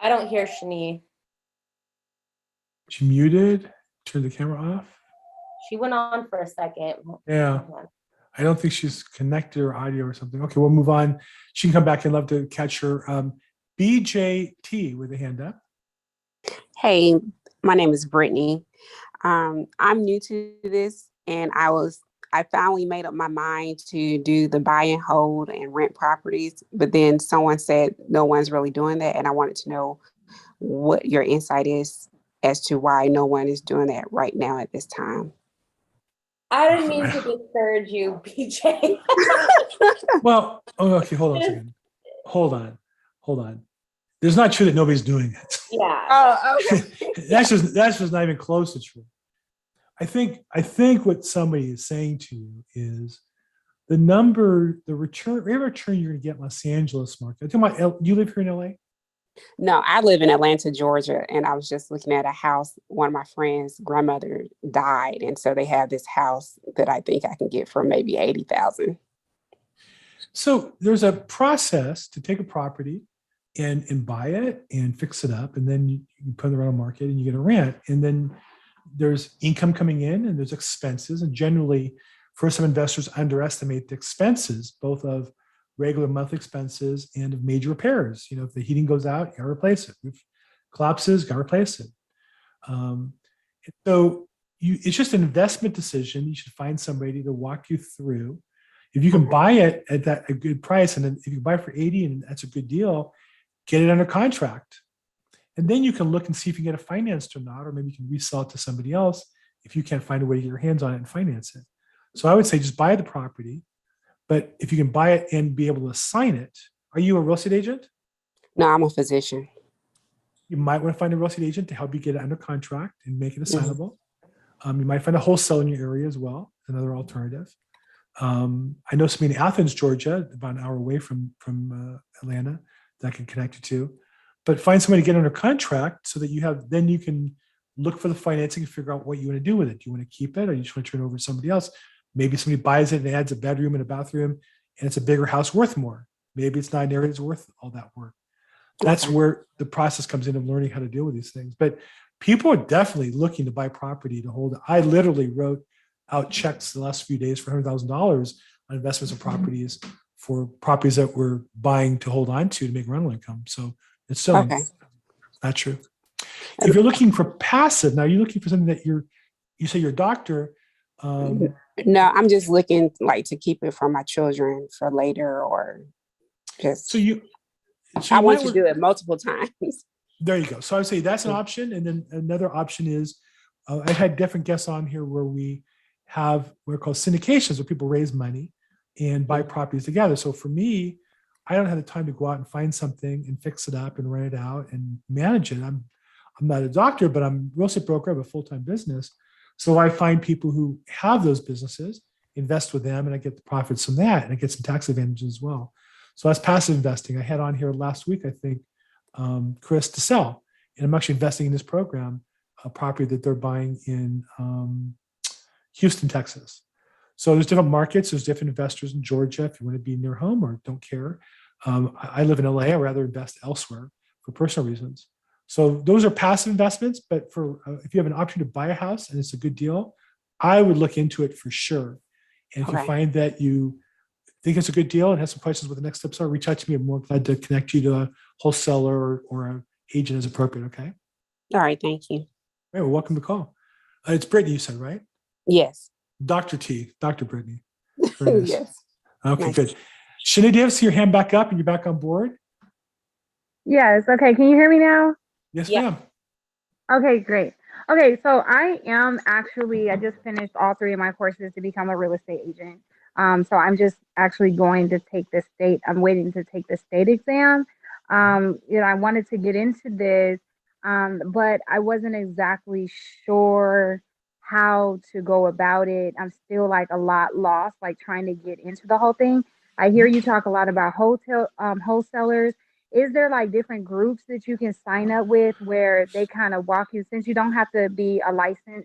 I don't hear Shani. She muted, turned the camera off. She went on for a second. Yeah. I don't think she's connected her audio or something. Okay, we'll move on. She can come back. I'd love to catch her. BJT with a hand up. Hey, my name is Brittany. I'm new to this, and I finally made up my mind to do the buy and hold and rent properties, but then someone said no one's really doing that, and I wanted to know what your insight is as to why no one is doing that right now at this time. I didn't mean to discourage you, BJ. Well, okay, hold on a second. Hold on. It's not true that nobody's doing it. Yeah. Oh, okay. That's just not even close to true. I think what somebody is saying to you is the rate of return you're going to get in Los Angeles market. You live here in LA? No, I live in Atlanta, Georgia, and I was just looking at a house. One of my friends' grandmother died, and so they have this house that I think I can get for maybe $80,000. So there's a process to take a property and buy it and fix it up, and then you put it on the rental market and you get a rent, and then there's income coming in and there's expenses. And generally, first-time investors underestimate the expenses, both of regular monthly expenses and of major repairs. If the heating goes out, you got to replace it. Roof collapses, got to replace it. So it's just an investment decision. You should find somebody to walk you through. If you can buy it at a good price, and then if you buy it for 80 and that's a good deal, get it under contract. And then you can look and see if you can get it financed or not, or maybe you can resell it to somebody else if you can't find a way to get your hands on it and finance it. So I would say just buy the property. But if you can buy it and be able to sign it, are you a real estate agent? No, I'm a physician. You might want to find a real estate agent to help you get it under contract and make it assignable. You might find a wholesale in your area as well, another alternative. I know somebody in Athens, Georgia, about an hour away from Atlanta, that I can connect you to. But find somebody to get under contract so that then you can look for the financing and figure out what you want to do with it. Do you want to keep it, or you just want to turn it over to somebody else? Maybe somebody buys it and adds a bedroom and a bathroom, and it's a bigger house worth more. Maybe it's not an area that's worth all that work. That's where the process comes in of learning how to deal with these things. But people are definitely looking to buy property to hold it. I literally wrote out checks the last few days for $100,000 on investments in properties for properties that we're buying to hold on to make rental income. So it's still not true. If you're looking for passive, now you're looking for something that you say you're a doctor. No, I'm just looking to keep it for my children for later, or just. So I want to do it multiple times. There you go. So I would say that's an option. And then another option is I've had different guests on here where we have what are called syndications, where people raise money and buy properties together. So for me, I don't have the time to go out and find something and fix it up and rent it out and manage it. I'm not a doctor, but I'm a real estate broker. I have a full-time business. So I find people who have those businesses, invest with them, and I get the profits from that, and I get some tax advantages as well. So that's passive investing. I had on here last week, I think, Chris to sell, and I'm actually investing in this program, a property that they're buying in Houston, Texas. So there's different markets. There's different investors in Georgia if you want to be near home or don't care. I live in LA. I'd rather invest elsewhere for personal reasons. So those are passive investments. But for if you have an option to buy a house and it's a good deal, I would look into it for sure. And if you find that you think it's a good deal and have some questions what the next steps are, reach out to me. I'm more glad to connect you to a wholesaler or an agent as appropriate. Okay. All right. Thank you. All right. Well, welcome to the call. It's Brittany, you said, right? Yes. Dr. T, Dr. Brittany. Very nice. Yes. Okay, Nice. good. Shanae, do you see your hand back up and you're back on board? Yes. Okay. Can you hear me now? Yes, Yep. ma'am. Okay, great. Okay, so I just finished all three of my courses to become a real estate agent. So I'm just actually going to take I'm waiting to take the state exam. I wanted to get into this, but I wasn't exactly sure how to go about it. I'm still like a lot lost, like trying to get into the whole thing. I hear you talk a lot about wholesalers. Is there like different groups that you can sign up with where they kind of walk you, since you don't have to be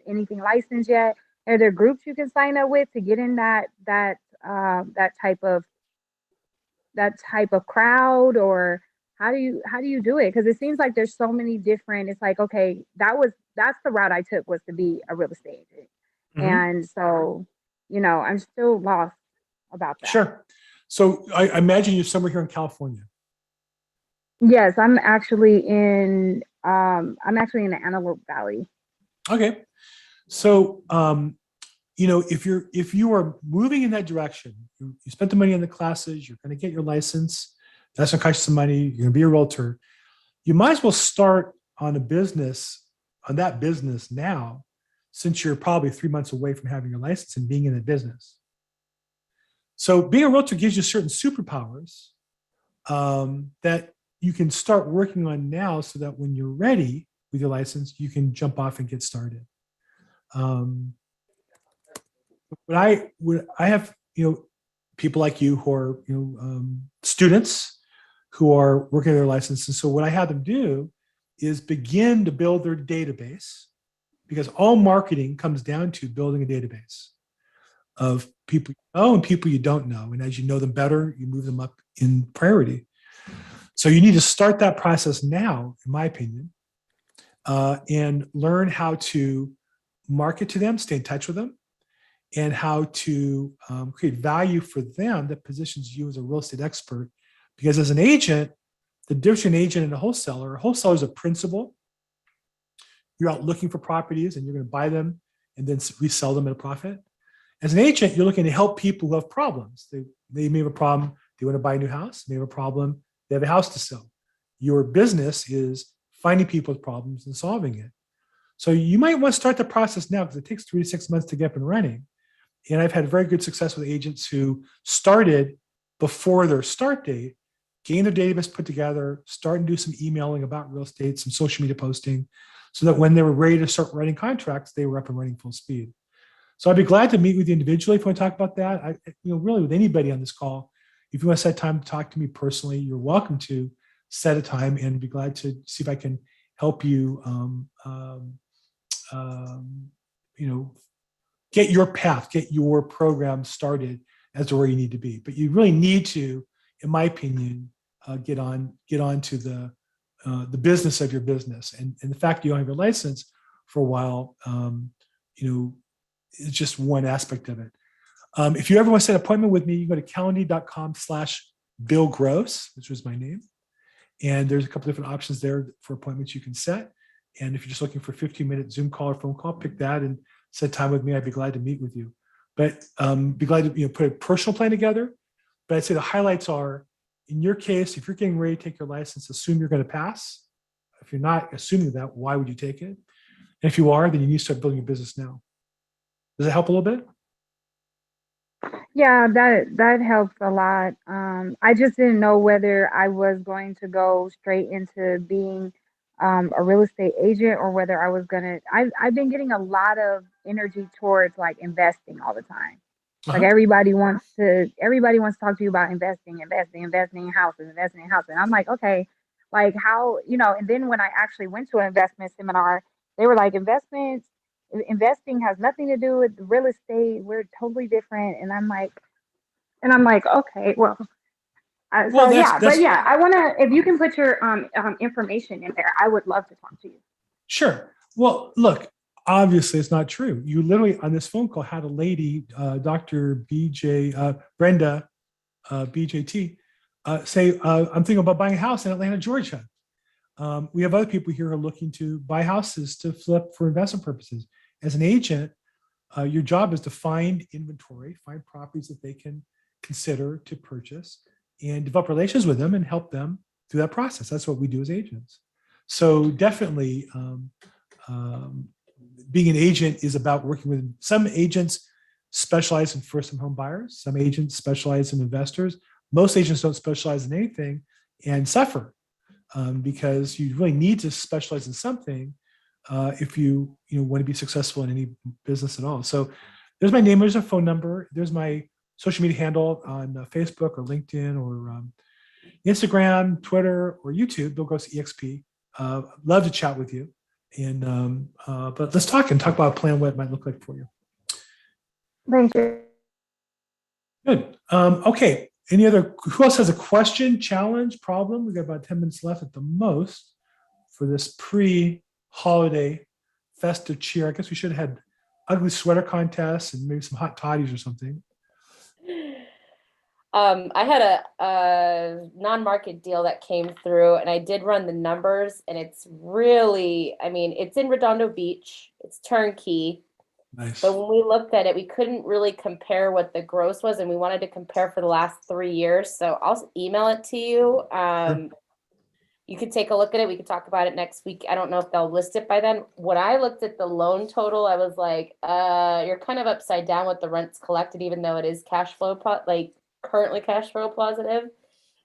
anything licensed yet? Are there groups you can sign up with to get in that type of crowd, or how do you do it? Because it seems like there's so many different. It's like, okay, that's the route I took, was to be a real estate agent, and so I'm still lost about that. Sure. So I imagine you're somewhere here in California. Yes, I'm actually in the Antelope Valley. Okay. So if you are moving in that direction, you spent the money on the classes, you're going to get your license. That's going to cost you some money. You're going to be a realtor. You might as well start on that business now, since you're probably 3 months away from having your license and being in the business. So being a realtor gives you certain superpowers that you can start working on now, so that when you're ready with your license, you can jump off and get started. But I have, people like you who are, students who are working their license. And so what I have them do is begin to build their database, because all marketing comes down to building a database of people you know and people you don't know. And as you know them better, you move them up in priority. So you need to start that process now, in my opinion, and learn how to market to them, stay in touch with them, and how to create value for them that positions you as a real estate expert. Because as an agent, the difference between an agent and a wholesaler is a principal. You're out looking for properties and you're going to buy them and then resell them at a profit. As an agent, you're looking to help people who have problems. They may have a problem. They want to buy a new house. They have a problem. They have a house to sell. Your business is finding people with problems and solving it. So you might want to start the process now, because it takes 3 to 6 months to get up and running. And I've had very good success with agents who started before their start date, getting their database put together, starting to do some emailing about real estate, some social media posting, so that when they were ready to start writing contracts, they were up and running full speed. So I'd be glad to meet with you individually if you want to talk about that. Really with anybody on this call, if you want to set time to talk to me personally, you're welcome to set a time, and be glad to see if I can help you, get your path, get your program started as to where you need to be. But you really need to, in my opinion, get on to the business of your business. And the fact you don't have your license for a while, is just one aspect of it. If you ever want to set an appointment with me, you can go to calendly.com/Bill Gross, which was my name. And there's a couple different options there for appointments you can set. And if you're just looking for a 15-minute Zoom call or phone call, pick that and set time with me. I'd be glad to meet with you. But be glad to put a personal plan together. But I'd say the highlights are, in your case, if you're getting ready to take your license, assume you're going to pass. If you're not assuming that, why would you take it? And if you are, then you need to start building your business now. Does that help a little bit? Yeah, that helps a lot. I just didn't know whether I was going to go straight into being a real estate agent or whether I was gonna. I've been getting a lot of energy towards like investing all the time. Like Uh-huh. everybody wants to talk to you about investing in houses, investing in houses. And I'm like, okay, like how, and then when I actually went to an investment seminar, they were like, investing has nothing to do with real estate. We're totally different. And I'm like, okay, well, Well, so yeah, but that's yeah, I want to, if you can put your information in there, I would love to talk to you. sure. Well, look, obviously it's not true. You literally on this phone call had a lady, Dr. BJ, Brenda, BJT, say, I'm thinking about buying a house in Atlanta, Georgia. We have other people here who are looking to buy houses to flip for investment purposes. As an agent, your job is to find inventory, find properties that they can consider to purchase and develop relations with them and help them through that process. That's what we do as agents. So definitely being an agent is about working with some agents specialize in first home buyers. Some agents specialize in investors. Most agents don't specialize in anything and suffer because you really need to specialize in something if you want to be successful in any business at all. So there's my name, there's a phone number, there's my social media handle on Facebook or LinkedIn or Instagram, Twitter, or YouTube. Bill Gross EXP. Love to chat with you. And but let's talk about a plan, what it might look like for you. Thank you. Good. Okay. Any other? Who else has a question, challenge, problem? We got about 10 minutes left at the most for this pre-holiday festive cheer. I guess we should have had ugly sweater contests and maybe some hot toddies or something. I had a non-market deal that came through and I did run the numbers and it's really, I mean, it's in Redondo Beach, it's turnkey. Nice. But when we looked at it, we couldn't really compare what the gross was and we wanted to compare for the last 3 years. So I'll email it to you. Sure. You could take a look at it. We could talk about it next week. I don't know if they'll list it by then. When I looked at the loan total, I was like, you're kind of upside down with the rents collected, even though it is cash flow, currently cash flow positive,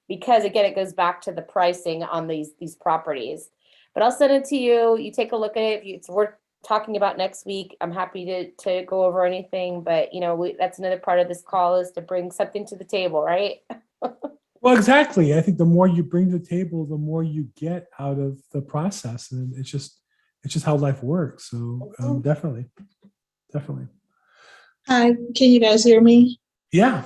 because again, it goes back to the pricing on these properties. But I'll send it to you. You take a look at it. If it's worth talking about next week, I'm happy to go over anything. But that's another part of this call is to bring something to the table, right? Well, exactly. I think the more you bring to the table, the more you get out of the process, and it's just how life works. So definitely. Hi, can you guys hear me? Yeah.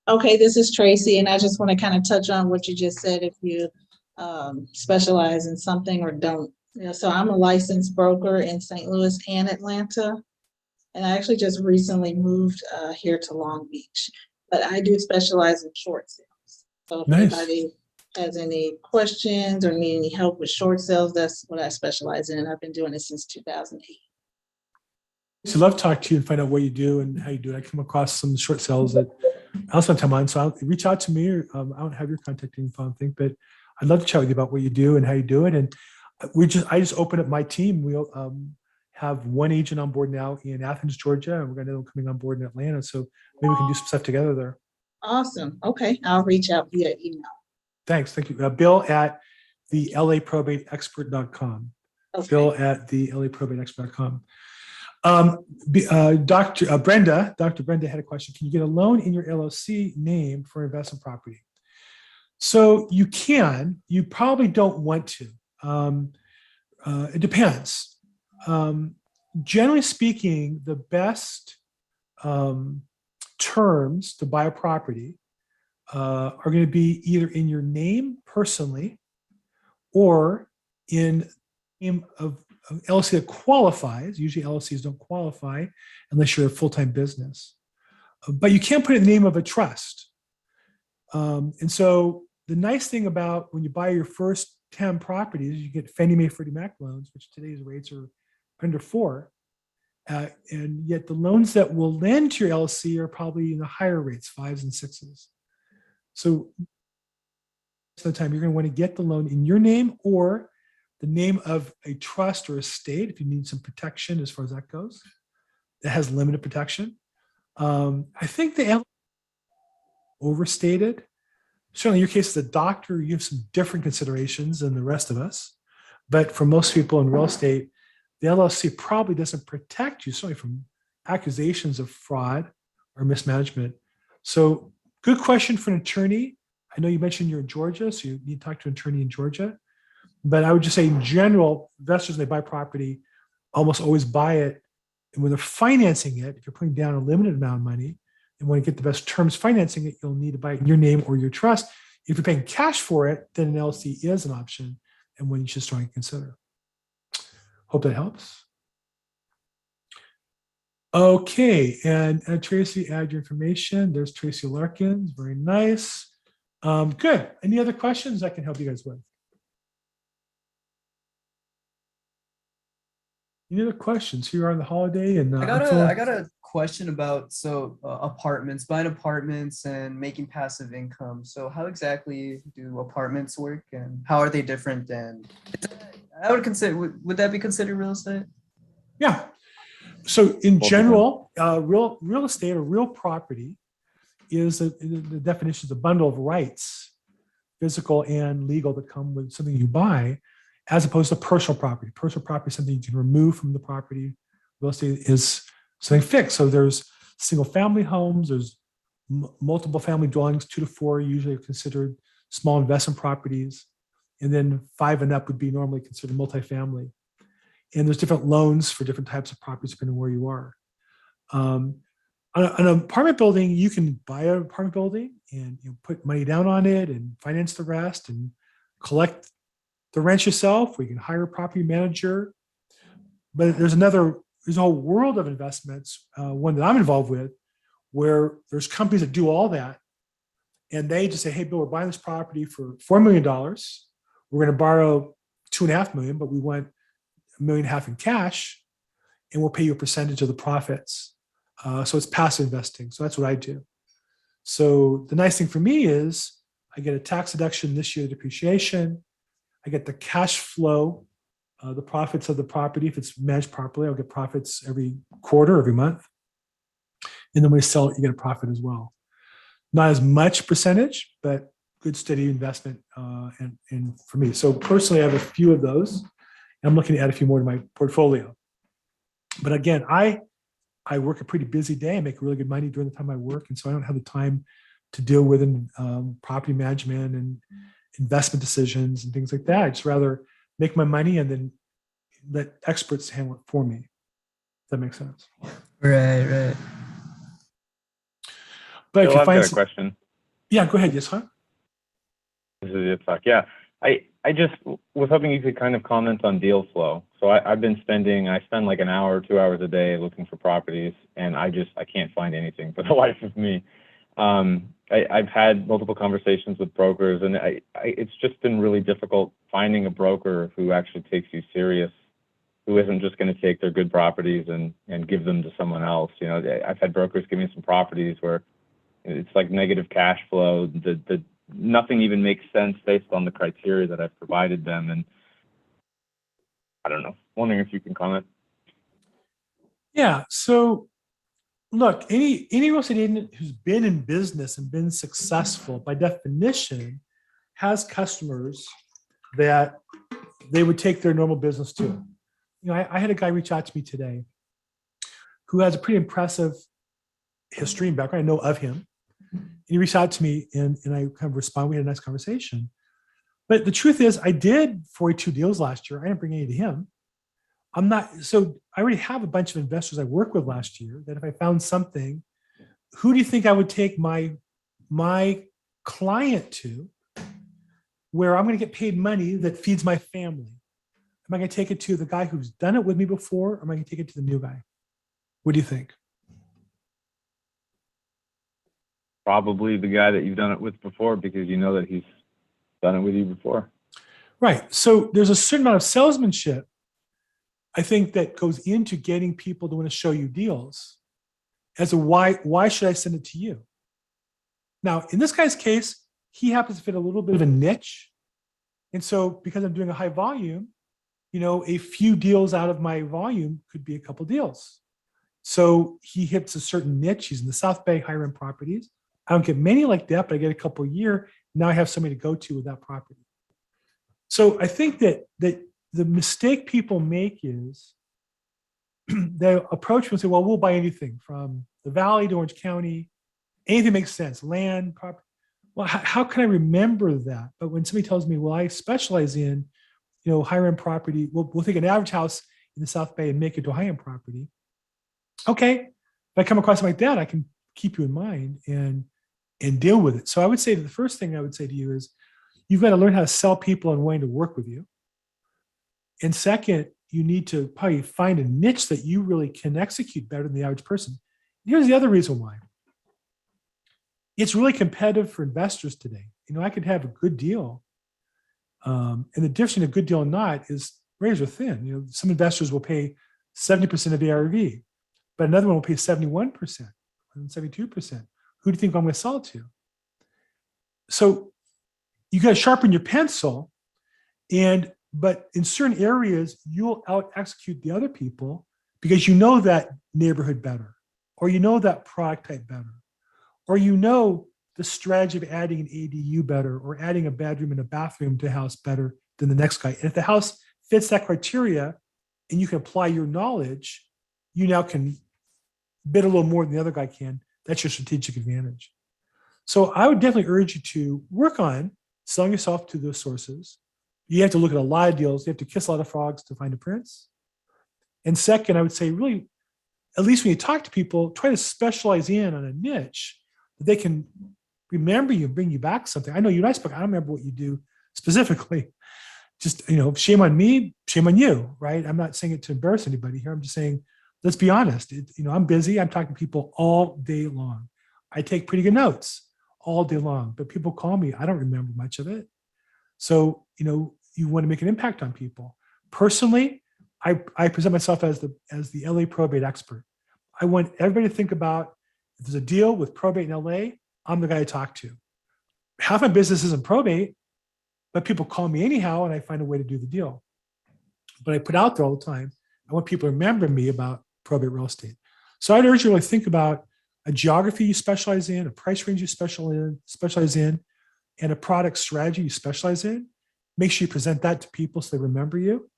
Okay, this is Tracy, and I just want to kind of touch on what you just said. If you specialize in something or don't, so I'm a licensed broker in St. Louis and Atlanta, and I actually just recently moved here to Long Beach. But I do specialize in short sales. So if anybody has any questions or need any help with short sales, that's what I specialize in, and I've been doing it since 2008. So love to talk to you and find out what you do and how you do it. I come across some short sales that I'll spend time on. So I'll reach out to me. Or, I don't have your contact info, I think, but I'd love to chat with you about what you do and how you do it. And I just opened up my team. We'll have one agent on board now in Athens, Georgia, and we're going to have them coming on board in Atlanta. So maybe we can do some stuff together there. Awesome. Okay, I'll reach out via email. Thanks. Thank you. Bill at the LAProbateExpert.com. Okay. Bill at the LAProbateExpert.com. Dr. Brenda had a question. Can you get a loan in your LLC name for investment property? So you can. You probably don't want to. It depends. Generally speaking, the best terms to buy a property are going to be either in your name personally or in the name of LLC that qualifies. Usually LLCs don't qualify unless you're a full-time business. But you can't put it in the name of a trust. And so the nice thing about when you buy your first 10 properties, you get Fannie Mae, Freddie Mac loans, which today's rates are under 4. And yet the loans that will lend to your LLC are probably in the higher rates, 5s and 6s. So most of the time you're going to want to get the loan in your name or the name of a trust or estate if you need some protection as far as that goes. That has limited protection. I think the overstated. Certainly in your case as a doctor, you have some different considerations than the rest of us. But for most people in real estate, the LLC probably doesn't protect you, certainly from accusations of fraud or mismanagement. So good question for an attorney. I know you mentioned you're in Georgia, so you need to talk to an attorney in Georgia. But I would just say in general, investors, when they buy property, almost always buy it. And when they're financing it, if you're putting down a limited amount of money and want to get the best terms financing it, you'll need to buy it in your name or your trust. If you're paying cash for it, then an LLC is an option and one you should strongly consider. Hope that helps. Okay, and Tracy, add your information. There's Tracy Larkins, very nice. Good. Any other questions I can help you guys with? Any other questions? Here on the holiday, and I got a question about apartments, buying apartments and making passive income. So how exactly do apartments work, and how are they different than? I would consider, would that be considered real estate? Yeah. So in general, real estate or real property is the definition is a bundle of rights, physical and legal, that come with something you buy, as opposed to personal property. Personal property is something you can remove from the property. Real estate is something fixed. So there's single family homes, there's multiple family dwellings, 2 to 4 usually are considered small investment properties. And then 5 and up would be normally considered multifamily. And there's different loans for different types of properties depending on where you are. An apartment building, you can buy an apartment building and put money down on it and finance the rest and collect the rent yourself. We can hire a property manager. But there's a whole world of investments, one that I'm involved with, where there's companies that do all that. And they just say, hey, Bill, we're buying this property for $4 million. We're going to borrow $2.5 million, but we want $1.5 million in cash, and we'll pay you a percentage of the profits. So it's passive investing. So that's what I do. So the nice thing for me is I get a tax deduction this year, depreciation. I get the cash flow, the profits of the property. If it's managed properly, I'll get profits every quarter, every month. And then when you sell it, you get a profit as well. Not as much percentage, but good steady investment and for me. So personally, I have a few of those. I'm looking to add a few more to my portfolio. But again, I work a pretty busy day. I make really good money during the time I work. And so I don't have the time to deal with property management and investment decisions and things like that. I'd just rather make my money and then let experts handle it for me. If that makes sense. Right. But Bill, if you I've find got a question. Yeah, go ahead. Yes, huh? This is Yitzhak. Yeah, I just was hoping you could kind of comment on deal flow. So I spend like an hour or 2 hours a day looking for properties, and I can't find anything for the life of me. I've had multiple conversations with brokers, and it's just been really difficult finding a broker who actually takes you serious, who isn't just going to take their good properties and give them to someone else. I've had brokers give me some properties where it's like negative cash flow. The nothing even makes sense based on the criteria that I've provided them. And I don't know, wondering if you can comment. Yeah. So look, any real estate agent who's been in business and been successful, by definition, has customers that they would take their normal business to. I had a guy reach out to me today who has a pretty impressive history and background. I know of him. And he reached out to me and I kind of responded. We had a nice conversation. But the truth is, I did 42 deals last year. I didn't bring any to him. So I already have a bunch of investors I worked with last year that if I found something, who do you think I would take my client to where I'm going to get paid money that feeds my family? Am I going to take it to the guy who's done it with me before, or am I going to take it to the new guy? What do you think? Probably the guy that you've done it with before, because you know that he's done it with you before. Right. So there's a certain amount of salesmanship, I think, that goes into getting people to want to show you deals as a why should I send it to you? Now, in this guy's case, he happens to fit a little bit of a niche. And so because I'm doing a high volume, a few deals out of my volume could be a couple deals. So he hits a certain niche. He's in the South Bay, higher end properties. I don't get many like that, but I get a couple a year. Now I have somebody to go to with that property. So I think that the mistake people make is they approach me and say, well, we'll buy anything from the Valley to Orange County. Anything makes sense, land, property. Well, how can I remember that? But when somebody tells me, well, I specialize in, higher end property, we'll take an average house in the South Bay and make it to a high end property. Okay, if I come across something like that, I can keep you in mind and deal with it. So I would say the first thing I would say to you is you've got to learn how to sell people and wanting to work with you. And second, you need to probably find a niche that you really can execute better than the average person. Here's the other reason why. It's really competitive for investors today. I could have a good deal. And the difference in a good deal and not is razor thin. Some investors will pay 70% of the ARV, but another one will pay 71% and 72%. Who do you think I'm going to sell it to? So you got to sharpen your pencil, but in certain areas, you'll out execute the other people because you know that neighborhood better, or you know that product type better, or you know the strategy of adding an ADU better, or adding a bedroom and a bathroom to a house better than the next guy. And if the house fits that criteria and you can apply your knowledge, you now can bid a little more than the other guy can. That's your strategic advantage. So I would definitely urge you to work on selling yourself to those sources. You have to look at a lot of deals. You have to kiss a lot of frogs to find a prince. And second, I would say really, at least when you talk to people, try to specialize in on a niche that they can remember you and bring you back something. I know you and I spoke, I don't remember what you do specifically. Just, shame on me, shame on you, right? I'm not saying it to embarrass anybody here. I'm just saying, let's be honest. I'm busy. I'm talking to people all day long. I take pretty good notes all day long, but people call me. I don't remember much of it. So, you want to make an impact on people. Personally, I present myself as the LAProbate expert. I want everybody to think about if there's a deal with probate in LA, I'm the guy to talk to. Half my business isn't probate, but people call me anyhow, and I find a way to do the deal. But I put out there all the time, I want people to remember me about probate real estate. So I'd urge you to really think about a geography you specialize in, a price range you specialize in, and a product strategy you specialize in. Make sure you present that to people so they remember you,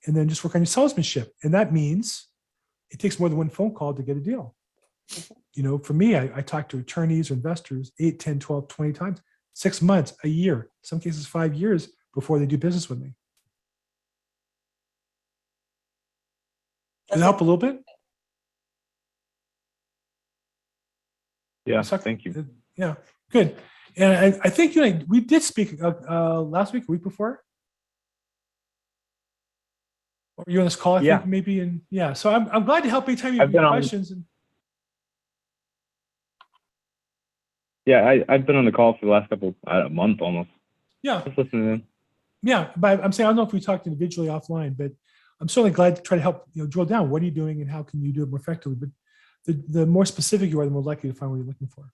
and then just work on your salesmanship. And that means it takes more than one phone call to get a deal. For me, I talk to attorneys or investors 8, 10, 12, 20 times, 6 months, a year, some cases 5 years before they do business with me. Does that help a little bit? Yeah, thank you. Yeah, good. And I think we did speak last week, a week before. Or you on this call? I think maybe. And yeah, so I'm glad to help anytime you have questions. I've been on the call for the last a month almost. Yeah. Just listening to them. Yeah, but I'm saying I don't know if we talked individually offline, but I'm certainly glad to try to help drill down. What are you doing and how can you do it more effectively? But the more specific you are, the more likely to find what you're looking for.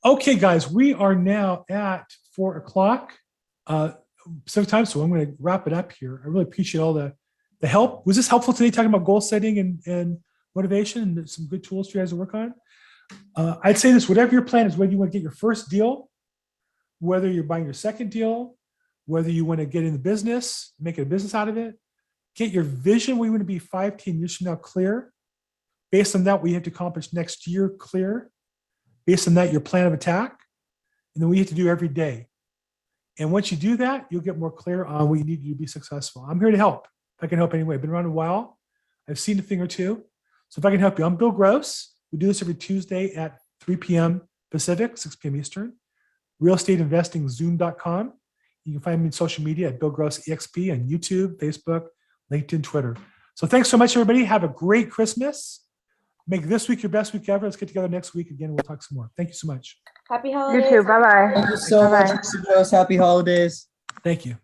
Okay, guys, we are now at 4 o'clock sometime, so I'm going to wrap it up here. I really appreciate all the help. Was this helpful today, talking about goal setting and motivation and some good tools for you guys to work on? I'd say this, whatever your plan is, whether you want to get your first deal, whether you're buying your second deal, whether you want to get in the business, make a business out of it, get your vision where you want to be 5, 10 years from now clear. Based on that, what you have to accomplish next year clear. Based on that, your plan of attack. And then what you have to do every day. And once you do that, you'll get more clear on what you need to do to be successful. I'm here to help. If I can help anyway. I've been around a while. I've seen a thing or two. So if I can help you, I'm Bill Gross. We do this every Tuesday at 3 p.m. Pacific, 6 p.m. Eastern. Realestateinvestingzoom.com. You can find me on social media at Bill Gross EXP on YouTube, Facebook, LinkedIn, Twitter. So thanks so much, everybody. Have a great Christmas. Make this week your best week ever. Let's get together next week again. We'll talk some more. Thank you so much. Happy holidays. You too. Bye-bye. Thank you so much, Mr. Gross. Happy holidays. Thank you.